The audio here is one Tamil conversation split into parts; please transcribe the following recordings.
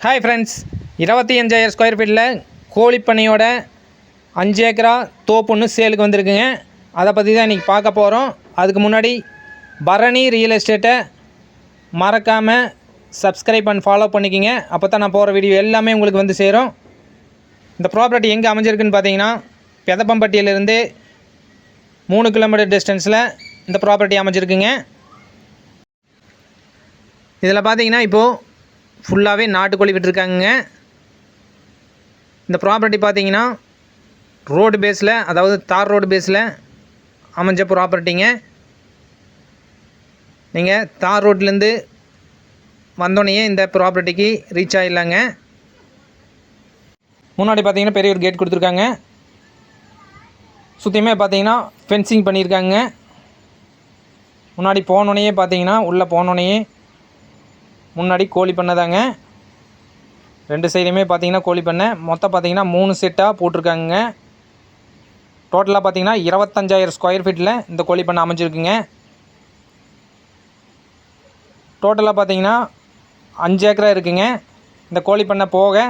ஹாய் ஃப்ரெண்ட்ஸ், 25,000 ஸ்கொயர் ஃபீட்டில் கோழிப்பண்ணையோட 5 ஏக்கரா தோப்பு ஒன்று சேலுக்கு வந்திருக்குங்க. அதை பற்றி தான் இன்றைக்கி பார்க்க போகிறோம். அதுக்கு முன்னாடி பரணி ரியல் எஸ்டேட்டை மறக்காமல் சப்ஸ்கிரைப் அண்ட் ஃபாலோ பண்ணிக்கிங்க. அப்போ தான் நான் போகிற வீடியோ எல்லாமே உங்களுக்கு வந்து சேரும். இந்த ப்ராப்பர்ட்டி எங்கே அமைஞ்சிருக்குன்னு பார்த்தீங்கன்னா, பெதப்பம்பட்டியிலேருந்து 3 கிலோமீட்டர் டிஸ்டன்ஸில் இந்த ப்ராப்பர்ட்டி அமைஞ்சிருக்குங்க. இதில் பார்த்தீங்கன்னா இப்போது ஃபுல்லாகவே நாட்டுக்கோழி விட்டுருக்காங்க. இந்த ப்ராப்பர்ட்டி பார்த்தீங்கன்னா ரோடு பேஸில், அதாவது தார் ரோடு பேஸில் அமைஞ்ச ப்ராப்பர்ட்டிங்க. நீங்கள் தார் ரோட்லேருந்து வந்தோடனே இந்த ப்ராப்பர்ட்டிக்கு ரீச் ஆகிடலாங்க. முன்னாடி பார்த்தீங்கன்னா பெரிய ஒரு கேட் கொடுத்துருக்காங்க. சுற்றியுமே பார்த்தீங்கன்னா ஃபென்சிங் பண்ணியிருக்காங்க. முன்னாடி போனோடனே பார்த்தீங்கன்னா உள்ளே போனோடனே முன்னாடி கோழி பண்ணை தாங்க. 2 சைடுமே பார்த்தீங்கன்னா கோழி பண்ணை. மொத்தம் பார்த்தீங்கன்னா 3 செட்டாக போட்டிருக்காங்க. டோட்டலாக பார்த்தீங்கன்னா 25,000 ஸ்கொயர் ஃபீட்டில் இந்த கோழி பண்ணை அமைஞ்சிருக்குங்க. டோட்டலாக பார்த்தீங்கன்னா 5 ஏக்கரா இருக்குங்க. இந்த கோழி பண்ணை போக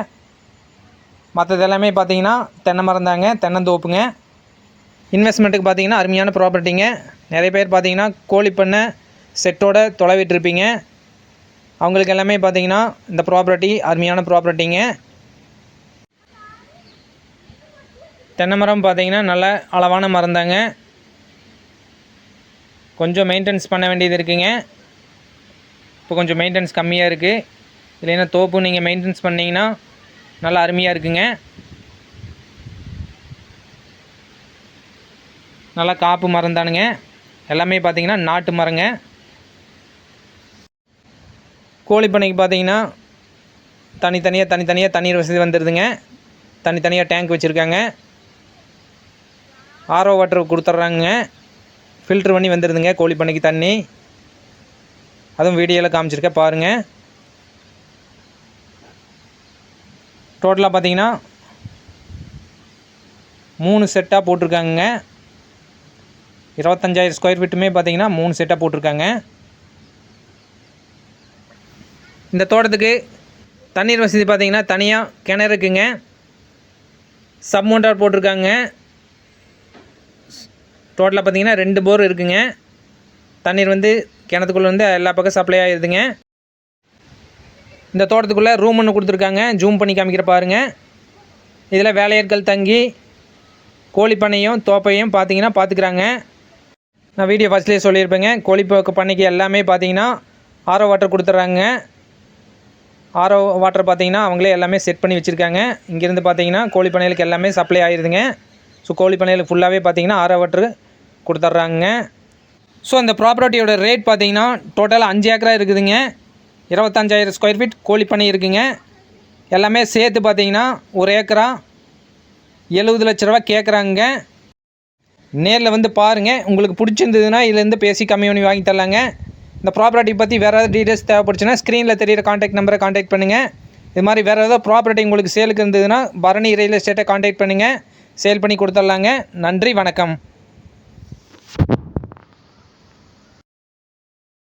மற்றது எல்லாமே பார்த்தீங்கன்னா தென்னை மரம் தாங்க, தென்னந்தோப்புங்க. இன்வெஸ்ட்மெண்ட்டுக்கு பார்த்தீங்கன்னா அருமையான ப்ராப்பர்ட்டிங்க. நிறைய பேர் பார்த்தீங்கன்னா கோழி பண்ணை செட்டோட தொலைவிட்டிருப்பீங்க. அவங்களுக்கு எல்லாமே பார்த்தீங்கன்னா இந்த ப்ராப்பர்ட்டி அருமையான ப்ராப்பர்ட்டிங்க. தென்னை மரம் பார்த்தீங்கன்னா நல்ல அளவான மரம் தாங்க. கொஞ்சம் மெயின்டெனன்ஸ் பண்ண வேண்டியது இருக்குங்க. இப்போ கொஞ்சம் மெயின்டெனன்ஸ் கம்மியாக இருக்குது. இல்லைன்னா தோப்பு நீங்கள் மெயின்டெனன்ஸ் பண்ணிங்கன்னா நல்லா அருமையாக இருக்குங்க. நல்லா காப்பு மரம் தானுங்க. எல்லாமே பார்த்தீங்கன்னா நாட்டு மரங்க. கோழிப்பண்ணைக்கு பார்த்தீங்கன்னா தனித்தனியாக தண்ணீர் வசதி வந்துடுதுங்க. தனித்தனியாக டேங்க் வச்சுருக்காங்க. ஆர்ஓ வாட்டர் கொடுத்துட்றாங்க. ஃபில்ட்ரு பண்ணி வந்துடுதுங்க கோழிப்பண்ணைக்கு தண்ணி. அதுவும் வீடியோவில் காமிச்சிருக்கேன் பாருங்கள். டோட்டலாக பார்த்தீங்கன்னா 3 செட்டாக போட்டிருக்காங்க. 25,000 ஸ்கொயர் ஃபீட்டுமே பார்த்தீங்கன்னா 3 செட்டாக போட்டிருக்காங்க. இந்த தோட்டத்துக்கு தண்ணீர் வசதி பார்த்திங்கன்னா தனியாக கிணறு இருக்குங்க. சப்மோட்டார் போட்டிருக்காங்க. டோட்டலாக பார்த்திங்கன்னா 2 போர் இருக்குங்க. தண்ணீர் வந்து கிணத்துக்குள்ளே வந்து எல்லா பக்கம் சப்ளை ஆகிடுதுங்க. இந்த தோட்டத்துக்குள்ளே ரூம் ஒன்று கொடுத்துருக்காங்க. ஜூம் பண்ணி காமிக்கிற பாருங்கள். இதில் வேலையாட்கள் தங்கி கோழிப்பண்ணையும் தோப்பையும் பார்த்திங்கன்னா பார்த்துக்குறாங்க. நான் வீடியோ ஃபஸ்ட்லேயே சொல்லியிருப்பேங்க. கோழி பண்ணைக்கு எல்லாமே பார்த்திங்கன்னா ஆர்ஓ வாட்டர் கொடுத்துட்றாங்க. ஆர்ஓ வாட்டர் பார்த்தீங்கன்னா அவங்களே எல்லாமே செட் பண்ணி வச்சுருக்காங்க. இங்கேருந்து பார்த்தீங்கன்னா கோழி பண்ணைகளுக்கு எல்லாமே சப்ளை ஆகிடுதுங்க. ஸோ கோழி பண்ணைகளுக்கு ஃபுல்லாகவே பார்த்தீங்கன்னா ஆர்ஓ வாட்டர் கொடுத்துட்றாங்க. ஸோ அந்த ப்ராப்பர்ட்டியோட ரேட் பார்த்தீங்கன்னா டோட்டலாக 5 ஏக்கரா இருக்குதுங்க. 25,000 ஸ்கொயர் ஃபீட் கோழி பண்ணை இருக்குதுங்க. எல்லாமே சேர்த்து பார்த்தீங்கன்னா 1 ஏக்கரா 70 லட்ச ரூபா கேட்குறாங்க. நேரில் வந்து பாருங்கள். உங்களுக்கு பிடிச்சிருந்ததுன்னா இதுலேருந்து பேசி கம்மி பண்ணி வாங்கி தரலாங்க. இந்த ப்ராப்பர்ட்டி பற்றி வேறு ஏதாவது டீட்டெயில்ஸ் தேவைப்படுச்சுன்னா ஸ்க்ரீனில் தெரியிற காண்டாக்ட் நம்பரை காண்டாக்ட் பண்ணுங்கள். இது மாதிரி வேறு ஏதாவது ப்ராப்பர்ட்டி உங்களுக்கு சேலுக்கு இருந்ததுன்னா பரணி ரியல் எஸ்டேட்டை காண்டாக்ட் பண்ணுங்கள். சேல் பண்ணி கொடுத்துட்லாங்க. நன்றி, வணக்கம்.